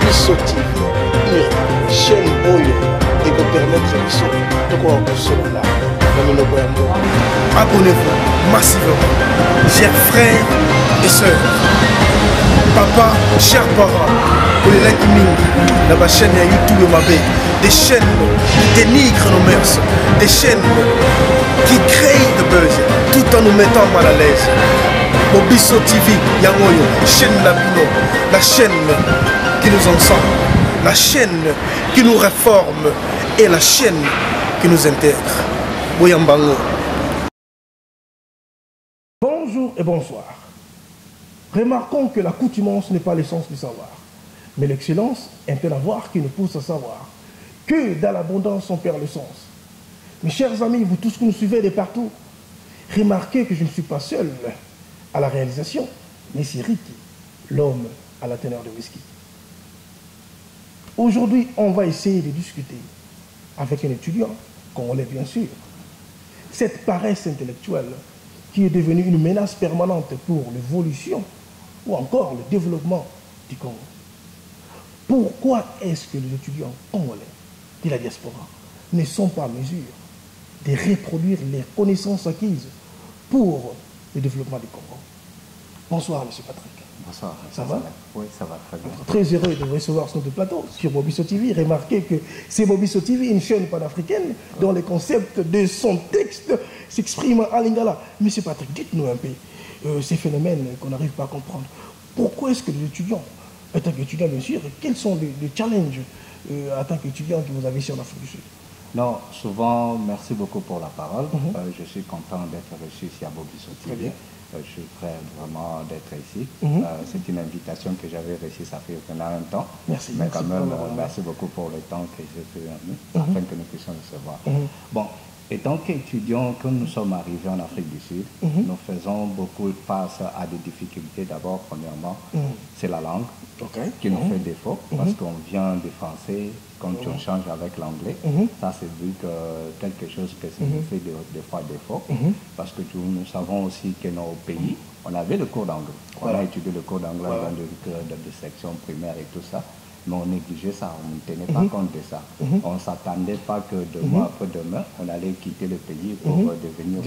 Mobiso TV, une chaîne oyo et vous permettre de quoi on cela. Abonnez-vous massivement, chers frères et sœurs, papa, chers parents, pour les likes dans ma chaîne YouTube Mabé, des chaînes qui dénigrent nos mœurs, des chaînes qui créent de buzz tout en nous mettant mal à l'aise. Mobiso TV, Yangoyo, chaîne Labino, la chaîne qui nous ensemble, la chaîne qui nous réforme et la chaîne qui nous intègre. Boyambango. Bonjour et bonsoir. Remarquons que l'accoutumance n'est pas l'essence du savoir, mais l'excellence est un avoir qui nous pousse à savoir que dans l'abondance on perd le sens. Mes chers amis, vous tous qui nous suivez de partout, remarquez que je ne suis pas seul à la réalisation, mais c'est Ricky, l'homme à la teneur de whisky. Aujourd'hui, on va essayer de discuter avec un étudiant, congolais bien sûr, cette paresse intellectuelle qui est devenue une menace permanente pour l'évolution ou encore le développement du Congo. Pourquoi est-ce que les étudiants congolais de la diaspora ne sont pas en mesure de reproduire les connaissances acquises pour le développement du Congo? Bonsoir, M. Patrick. Bonsoir. Ça va? Oui, ça va très bien. Très heureux de vous recevoir sur notre plateau, sur Mobiso TV. Remarquez que c'est Mobiso TV, une chaîne panafricaine, dont les concepts de son texte s'expriment en lingala. Monsieur Patrick, dites-nous un peu ces phénomènes qu'on n'arrive pas à comprendre. Pourquoi est-ce que les étudiants, en tant qu'étudiants bien sûr, quels sont les challenges en tant qu'étudiants que vous avez ici en Afrique du Sud? Non, souvent, merci beaucoup pour la parole. Je suis content d'être reçu ici à Mobiso TV. Je suis prêt vraiment d'être ici. C'est une invitation que j'avais reçue, ça fait maintenant un temps. Merci. Mais quand même, merci beaucoup pour le temps que j'ai pris afin que nous puissions recevoir. Bon, étant qu'étudiants, quand nous sommes arrivés en Afrique du Sud, nous faisons beaucoup face à des difficultés. D'abord, premièrement, c'est la langue qui nous fait défaut parce qu'on vient du français. Quand on change avec l'anglais, ça c'est vu que quelque chose que ça nous fait des fois défaut. Parce que nous savons aussi que nos pays, on avait le cours d'anglais. On a étudié le cours d'anglais dans des sections primaires et tout ça. Mais on négligeait ça, on ne tenait pas compte de ça. On ne s'attendait pas que demain après demain, on allait quitter le pays pour devenir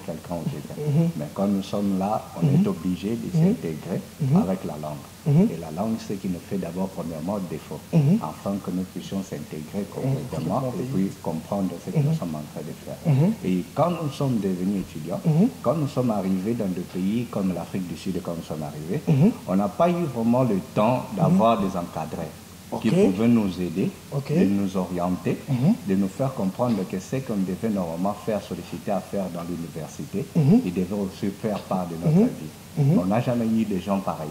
quelqu'un au Québec. Mais quand nous sommes là, on est obligé de s'intégrer avec la langue. Et la langue, c'est ce qui nous fait d'abord premièrement défaut, afin que nous puissions s'intégrer complètement et puis comprendre ce que nous sommes en train de faire. Et quand nous sommes devenus étudiants, quand nous sommes arrivés dans des pays comme l'Afrique du Sud, comme nous sommes arrivés, on n'a pas eu vraiment le temps d'avoir des encadrés qui pouvaient nous aider, de nous orienter, de nous faire comprendre que ce qu'on devait normalement faire, solliciter à faire dans l'université, ils devaient aussi faire part de notre vie. On n'a jamais eu de gens pareils.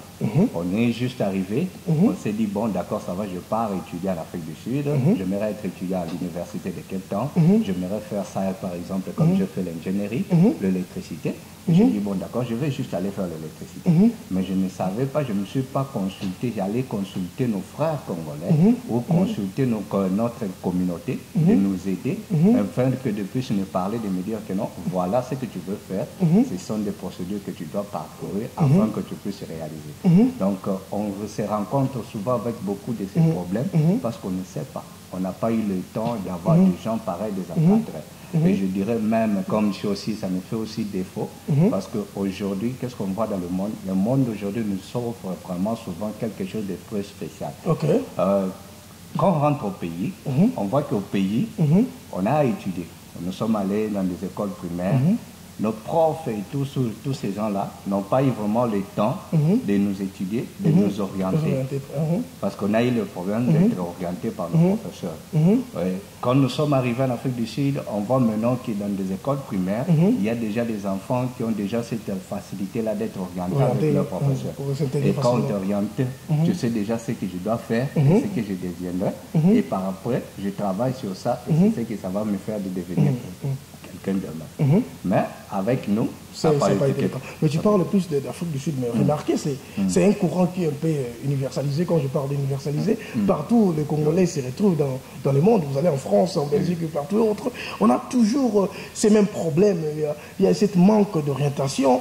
On est juste arrivé, on s'est dit, bon d'accord, ça va, je pars étudier en Afrique du Sud, j'aimerais être étudiant à l'université de Cape Town, j'aimerais faire ça par exemple comme je fais l'ingénierie, l'électricité. J'ai dit, bon d'accord, je vais juste aller faire l'électricité. Mais je ne savais pas, je ne me suis pas consulté, j'allais consulter nos frères congolais ou consulter notre communauté, de nous aider, afin que de puisse nous parler, de me dire que non, voilà ce que tu veux faire, ce sont des procédures que tu dois parcourir afin que tu puisses réaliser. Donc on se rencontre souvent avec beaucoup de ces problèmes parce qu'on ne sait pas. On n'a pas eu le temps d'avoir des gens pareils, des encadrés. Et je dirais même, comme je aussi, ça me fait aussi défaut, parce qu'aujourd'hui, qu'est-ce qu'on voit dans le monde? Le monde d'aujourd'hui nous offre vraiment souvent quelque chose de très spécial. Quand on rentre au pays, on voit qu'au pays, on a étudié. Nous sommes allés dans des écoles primaires. Nos profs et tous ces gens-là n'ont pas eu vraiment le temps de nous étudier, de nous orienter. Parce qu'on a eu le problème d'être orienté par nos professeurs. Quand nous sommes arrivés en Afrique du Sud, on voit maintenant que dans des écoles primaires, il y a déjà des enfants qui ont déjà cette facilité-là d'être orientés avec leurs professeurs. Et quand on t'oriente, tu sais déjà ce que je dois faire, ce que je deviendrai. Et par après, je travaille sur ça et c'est ce que ça va me faire de devenir quelqu'un demain. Mais avec nous, Ça n'a pas été le cas. Mais tu parles plus d'Afrique du Sud, mais remarquez, c'est un courant qui est un peu universalisé. Quand je parle d'universalisé, partout les Congolais se retrouvent dans le monde. Vous allez en France, en Belgique et partout autre. On a toujours ces mêmes problèmes. Il y a cette manque d'orientation.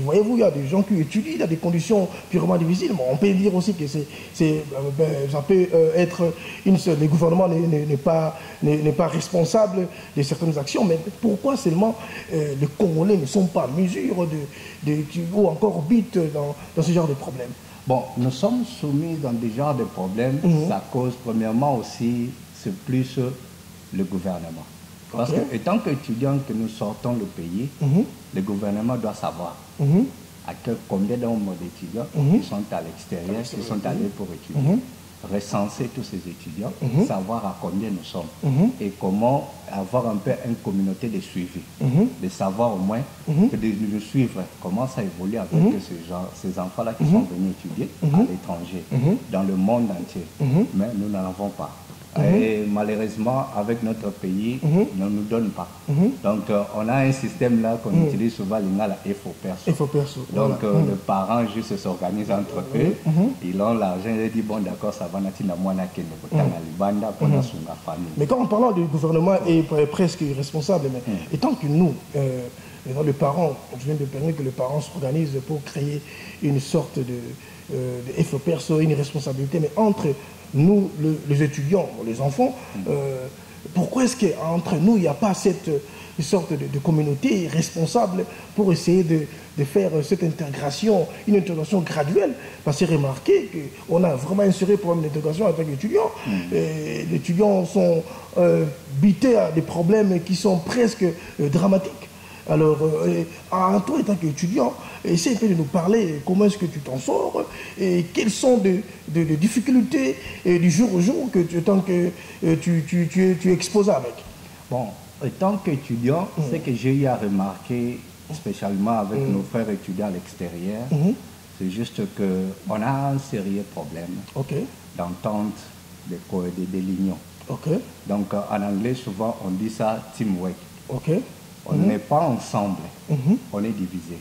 Voyez-vous, il y a des gens qui étudient, il y a des conditions purement difficiles. Bon, on peut dire aussi que ça peut être le gouvernement n'est pas responsable de certaines actions, mais pourquoi seulement les Congolais ne sont pas en mesure ou encore bitent dans ce genre de problèmes? Bon, nous sommes soumis dans des genres de problèmes. Ça cause premièrement aussi, c'est plus le gouvernement. Parce que étant qu'étudiants que nous sortons le pays, le gouvernement doit savoir à combien de nombre d'étudiants qui sont à l'extérieur, qui sont allés pour étudier. Recenser tous ces étudiants, savoir à combien nous sommes et comment avoir un peu une communauté de suivi, de savoir au moins que de suivre comment ça évolue avec ces enfants-là qui sont venus étudier à l'étranger, dans le monde entier. Mais nous n'en avons pas. Et malheureusement, avec notre pays, ne nous donne pas. Donc, on a un système là qu'on utilise souvent, l'ingala FO-Perso. Donc, les parents juste s'organisent entre eux, ils ont l'argent, ils disent, bon, d'accord, ça va, mais quand on parle du gouvernement est presque irresponsable, mais étant que nous, les parents, je viens de permettre que les parents s'organisent pour créer une sorte de FO-Perso, une responsabilité, mais entre nous, les étudiants, les enfants, pourquoi est-ce qu'entre nous, il n'y a pas cette sorte de communauté responsable pour essayer de faire cette intégration, une intégration graduelle? Parce que remarquez qu'on a vraiment inséré le problème d'intégration avec les étudiants. Les étudiants sont bités à des problèmes qui sont presque dramatiques. Alors, en toi, étant qu'étudiant, essaie un peu de nous parler comment est-ce que tu t'en sors et quelles sont les difficultés du jour au jour tant que tu es exposé avec. Bon, étant qu'étudiant, ce que j'ai eu à remarquer, spécialement avec nos frères étudiants à l'extérieur, c'est juste qu'on a un sérieux problème d'entente de l'union. Donc, en anglais, souvent, on dit ça teamwork. On n'est pas ensemble, on est divisé.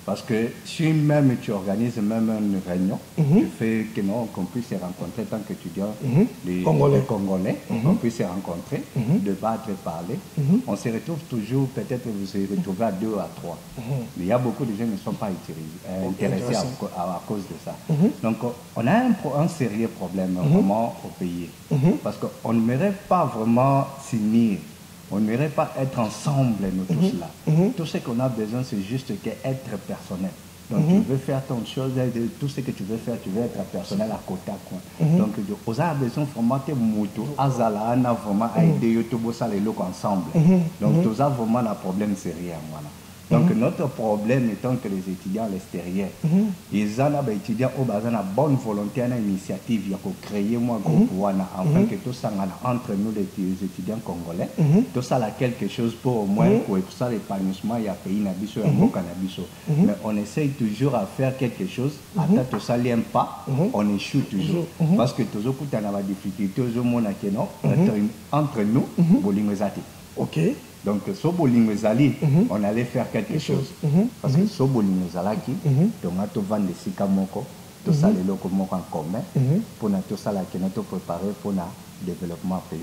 Parce que si même tu organises même une réunion, tu fais qu'on puisse se rencontrer tant qu'étudiants, les Congolais, on puisse se rencontrer, débattre, parler. On se retrouve toujours, peut-être vous se retrouvez à 2 ou à 3. Mais il y a beaucoup de gens qui ne sont pas intéressés à cause de ça. Donc on a un sérieux problème vraiment au pays. Parce qu'on ne mérite pas vraiment s'unir. On ne mérite pas être ensemble, nous tous là. Tout ce qu'on a besoin, c'est juste être personnel. Donc, tu veux faire ton chose, tout ce que tu veux faire, tu veux être personnel à côté. Donc, on a besoin vraiment de moto, azala, on a vraiment aidé tout ça les locaux ensemble. Donc, tout ça vraiment un problème sérieux. Donc, notre problème étant que les étudiants à l'extérieur, ils ont des étudiants qui ont une bonne volonté, une initiative pour créer un groupe afin que tout ça entre nous, les étudiants congolais, tout ça a quelque chose pour au moins pour ça l'épanouissement, il y a pays, mais on essaye toujours à faire quelque chose, attends tout ça n'aime pas, on échoue toujours. Parce que toujours quand on a des difficultés, entre nous, ok. Donc, on allait faire quelque chose. Parce que on a tout vendu des sikamoko, tout ça les locaux en commun, pour tout ça là qui nous préparer pour le développement pays.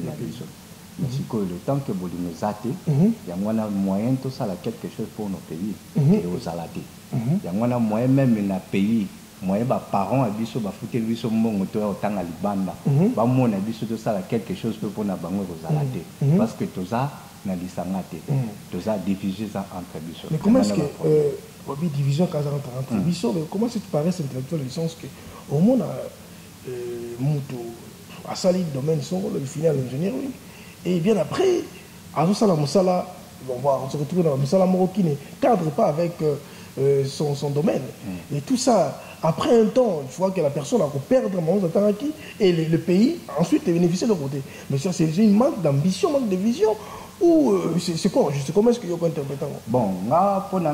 Mais si le temps que Bolinezati, il y a un moyen tout ça là quelque chose pour nos pays et aux alati. Il y a un moyen même dans pays. Moi, les parents ont dit que les gens ont été en Libanda. Les gens ont dit que c'est quelque chose pour nous aux parce que tout ça, na disangate toza division entre biso. Mais comment est-ce que division entre biso, mais comment est-ce que tu parais intellectuel le sens que au monde mutu a sali domaine son le final ingénierie et bien après à ça la musala on se retrouve dans la musala moko qui ne cadre pas avec son domaine et tout ça après un temps il faut que la personne a perdre et le pays ensuite bénéficie de l'autre côté. Mais ça c'est une manque d'ambition, manque de vision. Ou c'est quoi? Comment est-ce que vous interprétez? Bon, pour nous,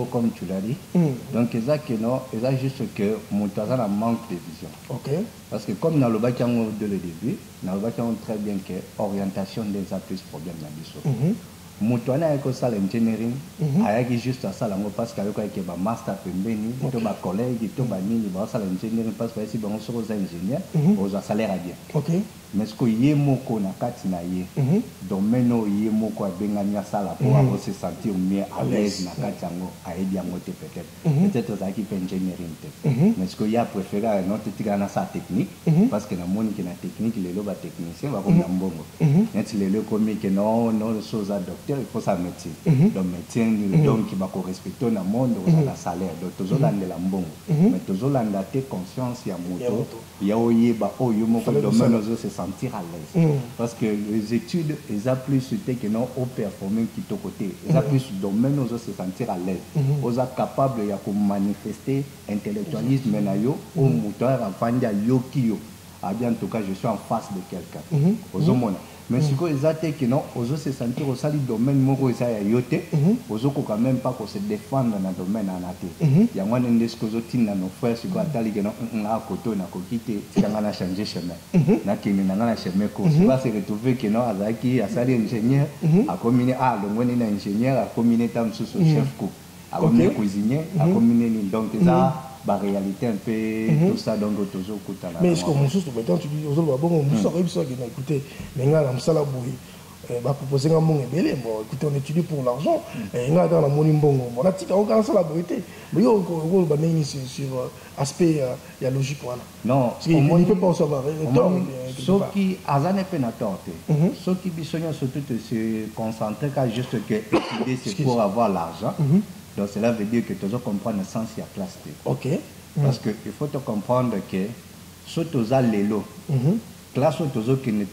comme tu l'as dit. Donc, c'est juste que mon a manque de vision. Parce que comme dans le bâtiment de le début, nous avons très bien que l'orientation des plus problèmes dans Moutouana est ça l'engineering, ayaki juste à ça parce qu'il y a un master pembeni, il y a un collègue, il y a un l'engineering parce que si on sont ingénieurs, on a un salaire à bien. Mais ce que y a moko na katina ye, domaine où y a moko a bengania sala pour avoir se sentir mieux à l'aise na katango a aider à monter peut-être ça qui fait engineering. Mais ce que y a préféré à notre tigana sa technique parce que na moni que na technique les loba technicien va comme mbongo. Net les le comme que non chose à docteur il faut sa métier. Donc métier donc qui va correspecter dans monde au la salaire donc toujours dans de la mbongo. Mais toujours dans la conscience ya moto ya oyeba oyo moko domaine aux se sentir à l'aise. Parce que les études, ils ont plus que non au performer qui ton côté. Ils ont plus domaine aux se sentir à l'aise. Ils sont capables de manifester intellectualisme au moteur en de yo. En tout cas, je suis en face de quelqu'un. Mais ce que ils ont que non, ils se sentir au sali domaine moko ils a yote. Ils ont quand même pas se défendre dans le domaine en athée. Il y a un moment où ce que ils ont nos frères, ce que attali que non, on a côté na kokite, on a changé chemin. Na qui n'a pas chemin court. C'est pas se retrouver que non, azaki a sali ingénieur, a combiné le moins ingénieur, a combiné tam sous chef cook, a combiné cuisinier, a combiné donc ça. La réalité un peu tout ça donc toujours coûte. Mais est-ce que mon souci maintenant tu dis aux autres bon on saurait ça qui n'a écouté mais là on sala bouille va proposer un bon belé bon écoutez on étudie pour l'argent et là dans la monnaie bon on a dit qu'on gagne ça la vérité mais yo on va mener sur aspect il y a logique voilà non on ne peut pas savoir ceux qui azane penatorte ceux qui bisogna surtout se concentrer qu'à juste que étudier c'est pour avoir l'argent. Donc cela veut dire que tu dois comprendre le sens de la classe. Ok. Parce qu'il faut te comprendre que ce que tu as l'élo, classe où tu as une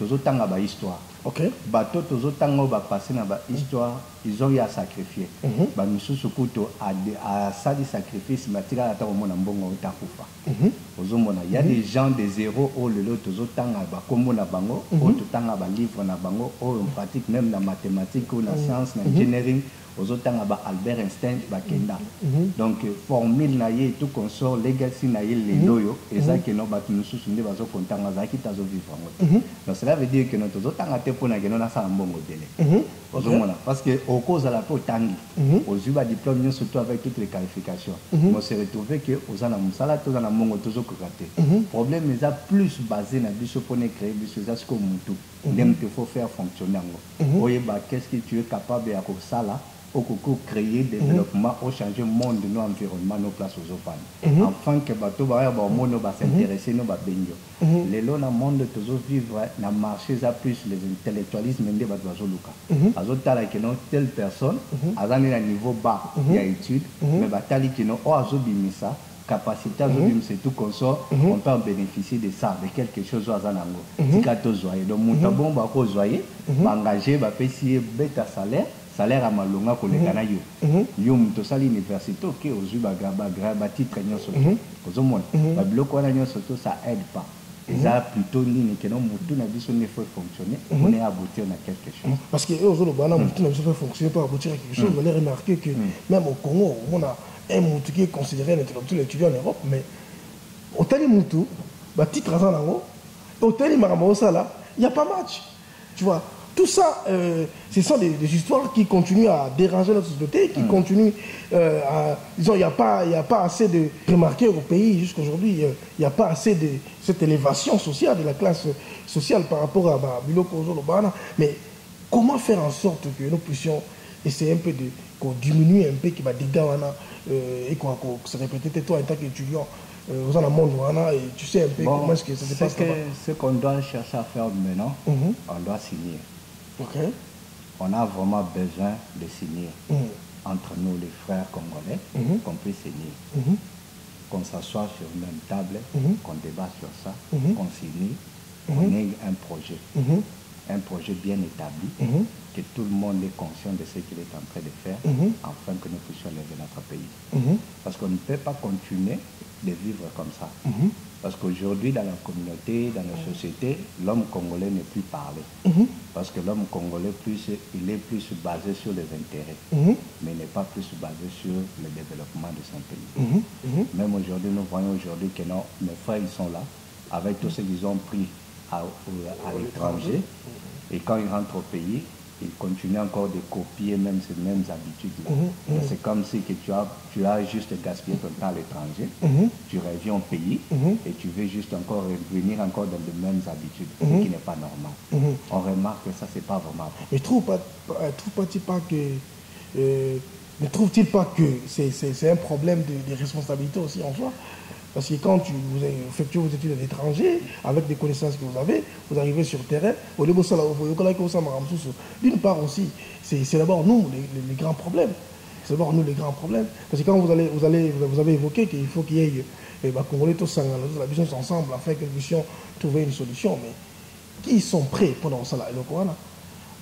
histoire. Ok. Bateau tu as passé dans l'histoire, ils ont eu à sacrifier. Nous sommes à ça de sacrifice, il y a des gens des zéros où le lot tu as comme on a bango, où tu as livre na bango, où on pratique même la mathématique ou la science, l'engineering. Aux autres Albert Einstein bakenda donc formule naie tout consort legacy naie les loyo et ça que nous battu nous soucier bazo kontanga za qui tazo vivre donc cela veut dire que nous autres tanga pour na que nous na ça mbongo délai parce que au cause à la peau tangi aux uba diplôme surtout avec toutes les qualifications on s'est retrouvé que aux ana musala tous ana mbongo toujours kokaté problème mais a plus basé na biso pour créer biso ça ce que mutu donc il faut faire fonctionner oyeba qu'est-ce que tu es capable à faire ça là au coco créer développement au changer le monde de nos environnements nos places aux opans afin que bateau va monde va s'intéresser nos benjo les lois dans monde toujours vivre na marché ça plus les intellectualisme des bateaux luka azota la que non telle personne azani na niveau bas il y a étude mais batali que non o azobimisa capacité c'est tout consort on peut en bénéficier de ça de quelque chose aux anango tikato zoyer donc mutabon ba ko zoyer engager ba payer beta salaire à malonga ko lekana yo yo muto sali université OK ozu ba titre nyonso kozomona ba biloko wana nyonso to ça aide pas et ça plutôt nini que non mutu na biso ne faut fonctionner on est aboutir à quelque chose parce que eux autres bana mutu na biso fait fonctionner pour aboutir à quelque chose vous allez remarquer que même au Congo on a un mutu qui est considéré un intellectuel étudiant en Europe mais au tali mutu ba titre à nango au tali makambo sala il y a pas match tu vois. Tout ça, ce sont des histoires qui continuent à déranger notre société, qui continuent à... Disons, il n'y a pas assez de... Remarquer au pays, jusqu'à aujourd'hui, il n'y a pas assez de cette élévation sociale, de la classe sociale par rapport à Biloko Zolobana. Mais comment faire en sorte que nous puissions essayer un peu de diminuer un peu qui va dégâts et qu'on se répète toi en tant qu'étudiant dans le monde et tu sais un peu comment est-ce que ça se passe. Ce qu'on doit chercher à faire maintenant, on doit signer. Okay. On a vraiment besoin de signer entre nous les frères congolais qu'on puisse signer, qu'on s'assoie sur une même table, qu'on débat sur ça, qu'on signe, qu'on ait un projet bien établi, que tout le monde est conscient de ce qu'il est en train de faire, afin que nous puissions lever notre pays. Parce qu'on ne peut pas continuer de vivre comme ça. Parce qu'aujourd'hui, dans la communauté, dans la société, l'homme congolais n'est plus parlé. Parce que l'homme congolais, il est plus basé sur les intérêts, mais n'est pas plus basé sur le développement de son pays. Même aujourd'hui, nous voyons aujourd'hui que nos frères, ils sont là, avec tout ce qu'ils ont pris à l'étranger. Et quand ils rentrent au pays, ils continuent encore de copier même ces mêmes habitudes. C'est comme si que tu as juste gaspillé ton temps à l'étranger, tu reviens au pays et tu veux juste encore revenir encore dans les mêmes habitudes, ce qui n'est pas normal. On remarque que ça, c'est pas vraiment. Mais ne trouve-t-il pas que c'est un problème de responsabilité aussi en soi? Parce que quand vous effectuez vos études à l'étranger, avec des connaissances que vous avez, vous arrivez sur le terrain, d'une part aussi, c'est d'abord nous les grands problèmes. C'est d'abord nous les grands problèmes. Parce que quand vous avez évoqué qu'il faut qu'il y ait Congolais tous la vision ensemble afin que nous puissions trouver une solution. Mais qui sont prêts pendant ça là?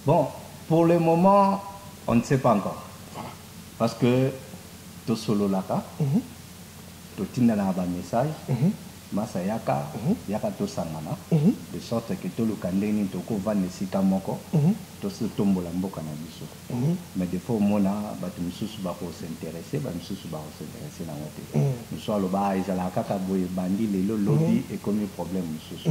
Bon, pour le moment, on ne sait pas encore. Voilà. Parce que tout solo là, tout le message, masa yaka to sangana, de sorte que tout le candéni to va ne sika moko, tout ce tombo la mboka na biso. Mais des fois mona batu misusu ba ko s'intéresser, ba misusu ba ko s'intéresser na wote. Nous sommes là-bas, ils ala kaka boye bandi lelo lobby et comme problème misusu.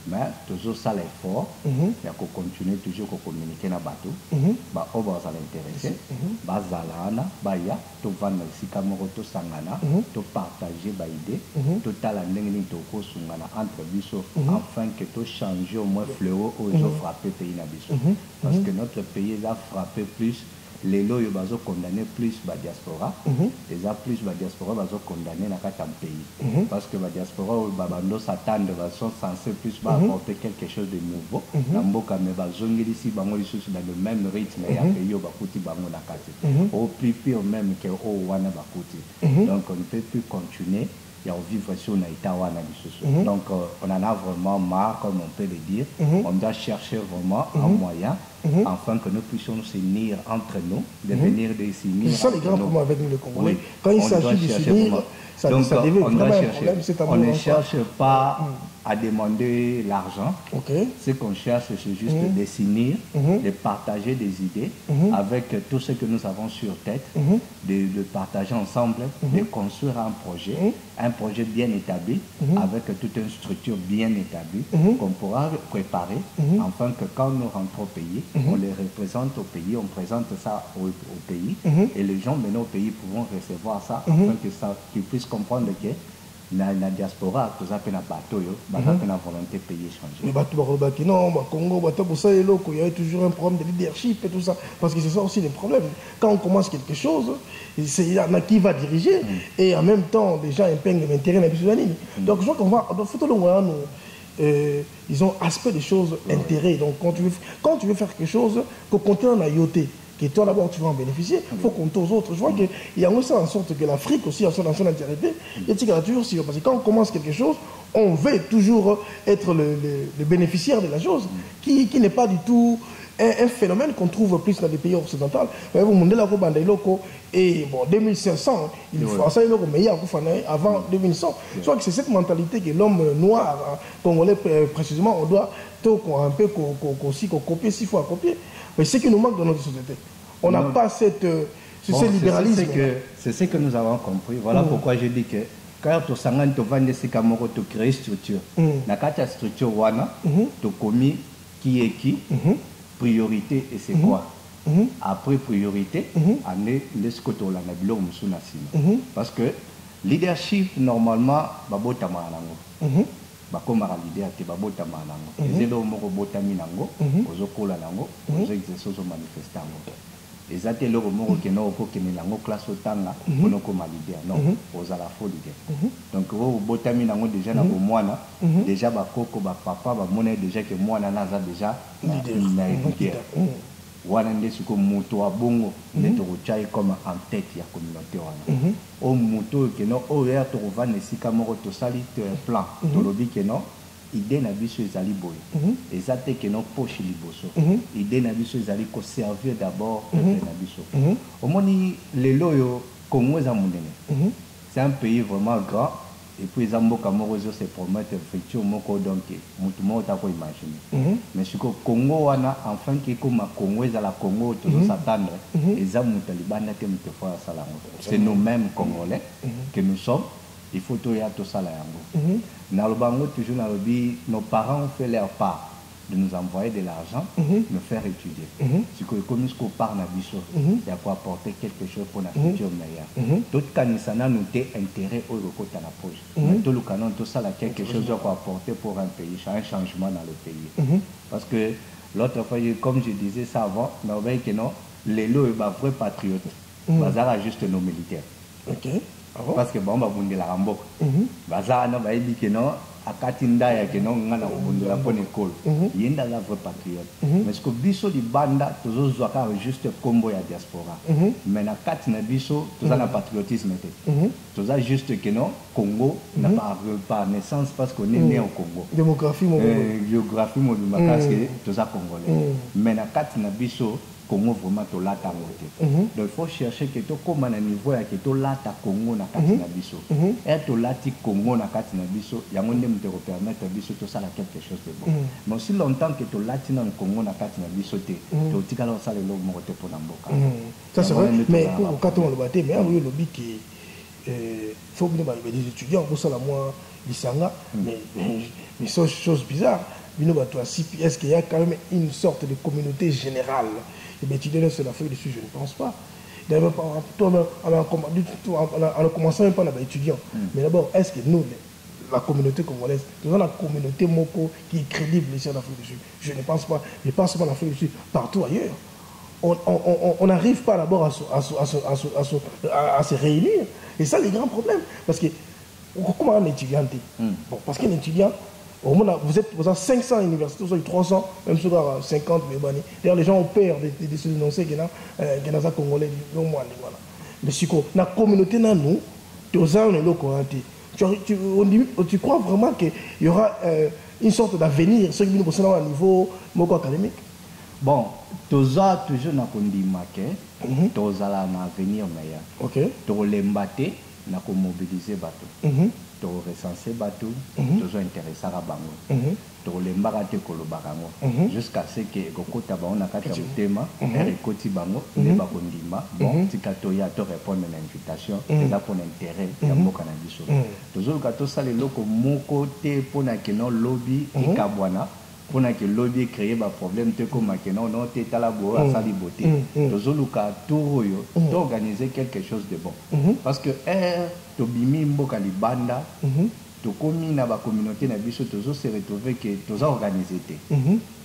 Mais toujours ça l'effort, il y a qu'on continue toujours à communiquer na bateau, bah on va s'intéresser, bah zalana, bah ya, tout va na sika moko to sangana, tout partager bah idée, tout talandeng to ko sungana entre biso, afin que tout change au moins fléau aux gens frappés pays na biso. Parce que notre pays a frappé plus. Les lois sont condamnés plus la diaspora, les plus la diaspora sont condamnés dans le pays. Parce que la diaspora sont censés plus apporter quelque chose de nouveau. Dans le même rythme, au plus pire même que donc on ne peut plus continuer. Il y a vivre sur Naïtawana. Donc on en a vraiment marre, comme on peut le dire. On doit chercher vraiment un moyen afin que nous puissions nous s'unir entre nous, devenir des s'unir. C'est ça les grands problèmes avec nous les Congolais. Oui. Quand il s'agit de s'unir, ça devient vraiment un problème. On ne cherche pas à demander l'argent. Okay. Ce qu'on cherche, c'est juste de s'unir, de partager des idées avec tout ce que nous avons sur tête, de partager ensemble, de construire un projet bien établi, avec toute une structure bien établie, qu'on pourra préparer, afin que quand nous rentrons au pays, on les représente au pays, on présente ça au pays, et les gens menés au pays pourront recevoir ça, afin qu'ils puissent comprendre que la diaspora, tout ça, c'est un bateau, c'est une volonté de payer changer. Mais non, Congo, il y a toujours un problème de leadership et tout ça. Parce que c'est ça aussi le problème. Quand on commence quelque chose, il y en a qui va diriger et en même temps, les gens impeignent l'intérêt de la vie. Donc je crois qu'on va, ils ont aspect des choses, intérêt. Donc quand tu veux faire quelque chose, qu'au contraire, on a yoté. Que toi d'abord tu vas en bénéficier, il faut compter aux autres. Je vois qu'il y a aussi en sorte que l'Afrique aussi a dans son intérêt. Et tu as toujours parce que quand on commence quelque chose, on veut toujours être le bénéficiaire de la chose, qui n'est pas du tout un phénomène qu'on trouve plus dans les pays occidentaux. Vous demandez la Roba et bon 2500, il faut ça meilleur avant 2100. Je crois que c'est cette mentalité que l'homme noir congolais précisément on doit un peu copier s'il faut copier. Mais c'est ce qui nous manque dans notre société. On n'a pas ce libéralisme. C'est ce que nous avons compris. Voilà pourquoi je dis que quand tu crées une structure, dans la structure, tu commis qui est qui, priorité et c'est quoi. Après priorité, parce que leadership, normalement, bakomaka leader te babotama nango ezelo moko botami nango ozokola nango ozoexerce ozomanifeste yango eza te eloko moko kena okokende nango classe otanga mpona okoma leader non ozala faux leader donc oyo botami nango déjà na bomwana déjà bakoko bapapa bamona déjà ke mwana naza déjà na leader wana nde siko moto wa bongo nde tokotya comme en tête ya communauté wana o moto keno oyo ya tokovanda esika moko tosali plan tolobi keno idée na biso ezali boye eza te keno poche liboso idée na biso ezali koservir d'abord peuple na biso omoni lelo oyo Congo eza monene c'est un pays vraiment grand et puis les amboka morozo se promettent effectivement moko donc mutu moko ta ko imaginer mais siko Congo wana enfin que comme Congo est à la Congo toujours s'attendre les amuta libanda te mutu fa sala c'est nous mêmes Congolais que nous sommes il faut tout y a tout ça là yango na lobango toujours na lobi nos parents ont fait leur part de nous envoyer de l'argent, me faire étudier. Si comme ce qu'on parle il y a quoi apporter quelque chose pour la future meilleure. Tout canisana nous intérêt au côté de la poche. Mais tout le canon, tout ça, quelque chose à apporter pour un pays, un changement dans le pays. Parce que l'autre fois, comme je disais ça avant, on voit que non, les lots sont vrais patriotes. Bazar juste nos militaires. Parce que bon, on va vous dire la rambo. Bazar, on va dire que non. Akatinda ya que non ngana kubundula pour l'école yenda la vraie patriote mais ce que biso di banda toujours zoaka juste combo ya diaspora mais na kati na biso tous na patriotisme tous juste que non Congo n'a pas par naissance parce qu'on est né au Congo démographie géographie mo parce que tous congolais mais na kati na biso Congo vraiment to lata moté donc il faut chercher que to comme na niveau ya que to lata Congo na kati na biso et to lati Congo na kati na biso ya monde me te permettre biso to ça quelque chose de bon mais aussi longtemps que to lati na Congo na kati na biso te to tikala ça le logo moté pour na mboka ça c'est vrai mais quand on le battait mais on le lobby qui faut bien des étudiants pour ça la moi lisanga mais chose bizarre est-ce qu'il y a quand même une sorte de communauté générale? Et bien, tu dis, c'est l'Afrique du Sud, je ne pense pas. D'ailleurs, en ne commençant même pas à étudiants. Mais d'abord, est-ce que nous, la communauté congolaise, nous avons la communauté Moko qui est crédible ici en Afrique du Sud? Je ne pense pas. Mais pas seulement en Afrique du Sud, partout ailleurs. On n'arrive pas d'abord à se réunir. Et ça, les grands problèmes. Parce que, comment un étudiant bon, parce qu'un étudiant, vous êtes 500 universités, vous êtes 300, même si vous avez 50, d'ailleurs les gens ont peur de se dénoncer qu'il y a des Congolais. Mais si la communauté, nous, tu crois vraiment qu'il y aura une sorte d'avenir, ce qui nous concerne au niveau académique? Bon, tous as toujours na kondimake, tous as un avenir meilleur. Ok. Tous les mbaté, na ko mobiliser bateau. To recenser bateau, tous intéressés à bango. To les mbakate kolobarango. Jusqu'à ce que kokota ba on a kata mutema, ekoti bango, ne ba kondima. Bon, tikatoya to répondre à l'invitation, les a pour intérêt ya mboka na biso. Toujours ka to sale loko moko te pona que non lobby ikabwana. Pour que le lobby crée des problèmes comme que non t'es à la bourre à sali beauté tozoluka tout organiser quelque chose de bon parce que to bimi mboka libanda to komi na ba communauté na biso tozo se retrouver que tozo organiser té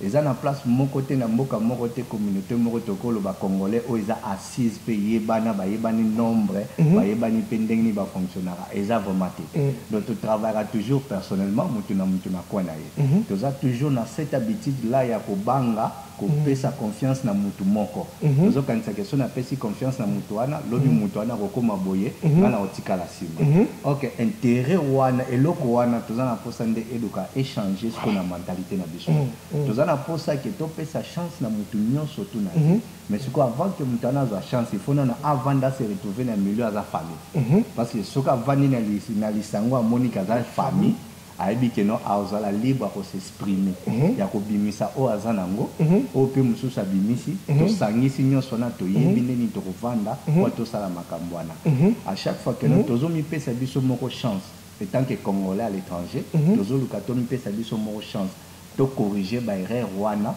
eza na place mon côté na mboka mon côté communauté moko to ko lo ba congolais o eza assise payer bana ba yebani nombre ba yebani pendeng ni ba fonctionnaire eza vraiment té donc tu travailleras toujours personnellement mutu na kwa na ye toza toujours na cette habitude là ya ko banga ko pesa confiance na mutu moko tozo kanisa question na pesi confiance na mutu wana lobi mutu wana ko koma boye na otikala sima OK intérêt wana eloko wana toza na posa nde eduka échanger ce qu'on a mentalité na biso toza na posa que to pesa chance na mutu nyonso tu na mais ce quoi avant que mutu ana za chance il faut na avant de se retrouver na milieu za famille parce que ce quoi vani na lisango monika za famille aibi que non azala libre pour s'exprimer ya ko bimisa o azanango o pe mususu abimisi to sangisi nyonso na to yebi neni to kovanda o to sala makambwana à chaque fois que nous tozo mi pesa biso moko chance étant que congolais à l'étranger tozo lukato mi pesa biso moko chance to corriger ba erreur wana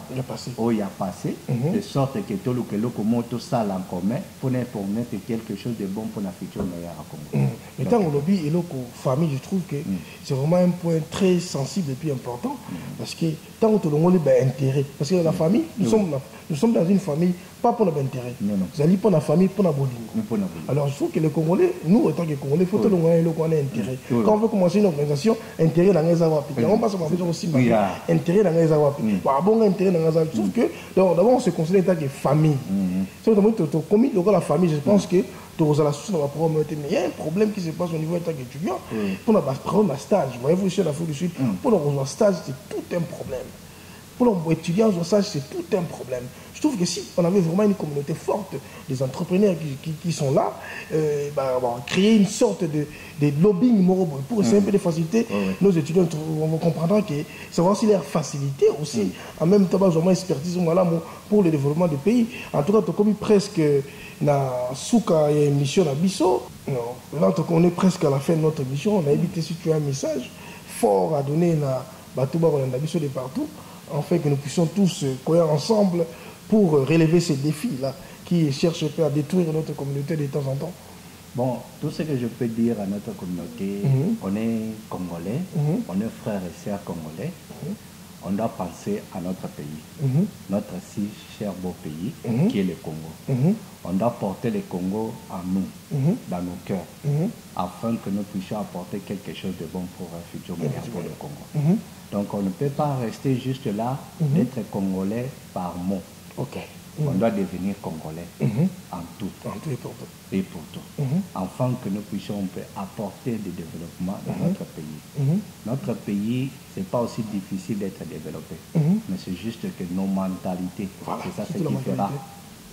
o ya passé de sorte que to lukelo comment to sala en commun pour informer quelque chose de bon pour la future meilleure à Congo. Mais tant au lobby et l'autre famille, je trouve que c'est vraiment un point très sensible et puis important parce que tant que l'on a intérêt, parce que la famille, nous sommes dans une famille pas pour notre intérêt, nous allons pour la famille, pour la bolingo. Alors je trouve que les Congolais, nous en tant que Congolais, il faut que l'on ait intérêt. Quand on veut commencer une organisation, intérêt dans les awapi. On passe par aussi intérêt dans les awapi. Bon intérêt dans les awapi. Je trouve que d'abord on se considère en tant que famille. C'est comme la famille, je pense que mais il y a un problème qui se passe au niveau de l'étudiant. Pour prendre un stage, voyez-vous, chez l'Afrique du Sud, pour un stage, c'est tout un problème. Pour un étudiant, un stage, c'est tout un problème. Je trouve que si on avait vraiment une communauté forte, des entrepreneurs qui sont là, créer une sorte de lobbying pour essayer un peu de faciliter nos étudiants, on comprendra que ça va aussi leur faciliter aussi. En même temps, vraiment expertise pour le développement du pays. En tout cas, tu as commis presque na souka et mission à Bisso. Là, on est presque à la fin de notre mission. On a évité si tu as un message fort à donner à Batouba Bisso de partout. en fait que nous puissions tous courir ensemble pour relever ces défis-là qui cherchent à détruire notre communauté de temps en temps? Bon, tout ce que je peux dire à notre communauté, on est Congolais, on est frères et sœurs congolais, on doit penser à notre pays, notre si cher beau pays qui est le Congo. On doit porter le Congo en nous, dans nos cœurs, afin que nous puissions apporter quelque chose de bon pour un futur meilleur pour le Congo. Donc on ne peut pas rester juste là, d'être Congolais par mot. On doit devenir Congolais en tout et pour tout. Afin que nous puissions apporter du développement dans notre pays. Notre pays, ce n'est pas aussi difficile d'être développé, mais c'est juste que nos mentalités, c'est ça ce qui fera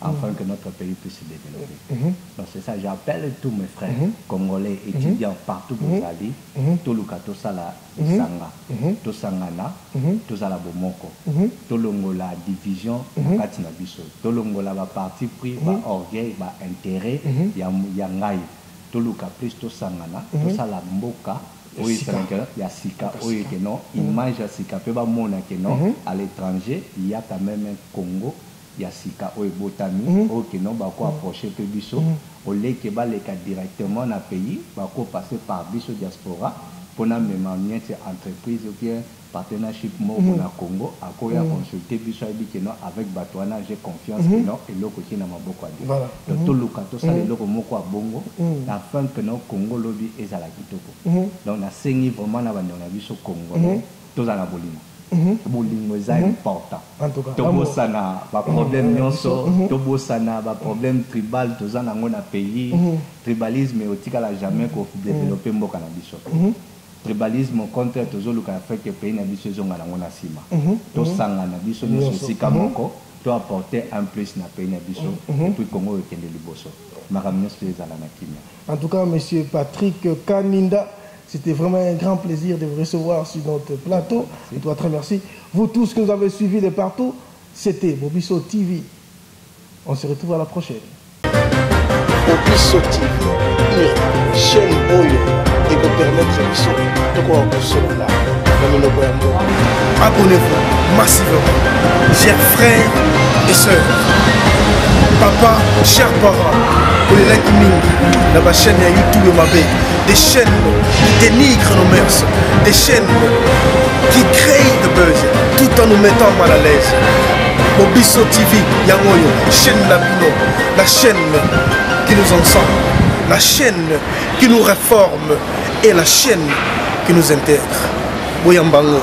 afin que notre pays puisse se développer. Donc c'est ça, j'appelle tous mes frères congolais, étudiants partout où vous allez, tout le Katosala, Isanga, tout Sangana, tout Sala Bomoko, tout l'ongola division, Katina Biso, tout l'ongola va parti pris, va orgueil, va intérêt, Yangai, tout le Kapris, tout Sangana, tout Sala Mboka, il y a Sika, image à Sika, peut pas mon à l'étranger, il y a quand même un Congo. Il y a Sika ou Botami, ou qui n'ont pas approché que Bisso, au lieu que les cas directement dans le pays, passer par Bisso diaspora, pour nous même en entreprise ou bien partenariat au Congo, à quoi consulter Bisso avec Batouana, j'ai confiance que non, et l'autre qui n'a pas beaucoup à dire. Donc tout le cas, tout ça, les locaux moko à Bongo, afin que nos Congo lobby est à la Kitoko. Donc on a saigné vraiment dans la Bisso Congo, tous à la Bolino. Bolingo est important. Tobosana, pas problème nyonso, tobosana, pas problème tribal, tous en un pays. Tribalisme est aussi à jamais qu'on développer mon cannabis. Tribalisme au contraire, tous les cas fait que pays n'habite sur un angona sima. Tous sang n'habite sur nos sikamoko, tu apporter un plus na pays n'habite et puis Congo est le liboso. Maramnes les alanakimia. En tout cas, Monsieur Patrick Kaninda. C'était vraiment un grand plaisir de vous recevoir sur notre plateau. Je dois très merci. Vous tous que nous avez suivis de partout, c'était Bobisso TV. On se retrouve à la prochaine. Bobisso TV, une chaîne Oyo, et vous permettre de quoi on peut là. Abonnez-vous massivement, chers frères et sœurs. Papa, chers parents, pour les Lightning, dans ma chaîne YouTube et ma baie, des chaînes qui dénigrent nos mœurs, des chaînes qui créent le buzz, tout en nous mettant mal à l'aise. Bobisso TV, Yangoyo, chaîne Labino, la chaîne qui nous ensemble, la chaîne qui nous réforme et la chaîne qui nous intègre. Boyambango.